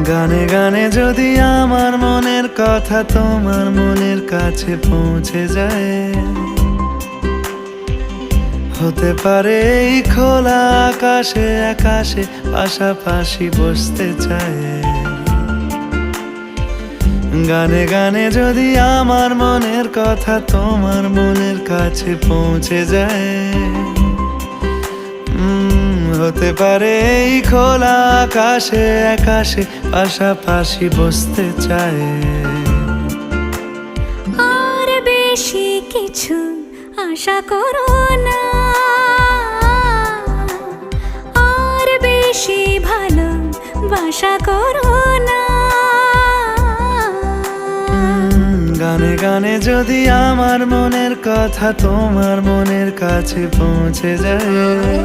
গানে গানে যদি আমার মনের কথা তোমার মনের কাছে পৌঁছে যায়, হতে পারে এই খোলা আকাশে আকাশে পাশাপাশি বসতে চায়। গানে গানে যদি আমার মনের কথা তোমার মনের কাছে পৌঁছে যায়, হতে পারে এই খোলা আকাশে আকাশে পাশাপাশি বসতে চায়। আর বেশি কিছু আশা করো না, আর বেশি ভালোবাসা করো না। গানে গানে যদি আমার মনের কথা তোমার মনের কাছে পৌঁছে যায়,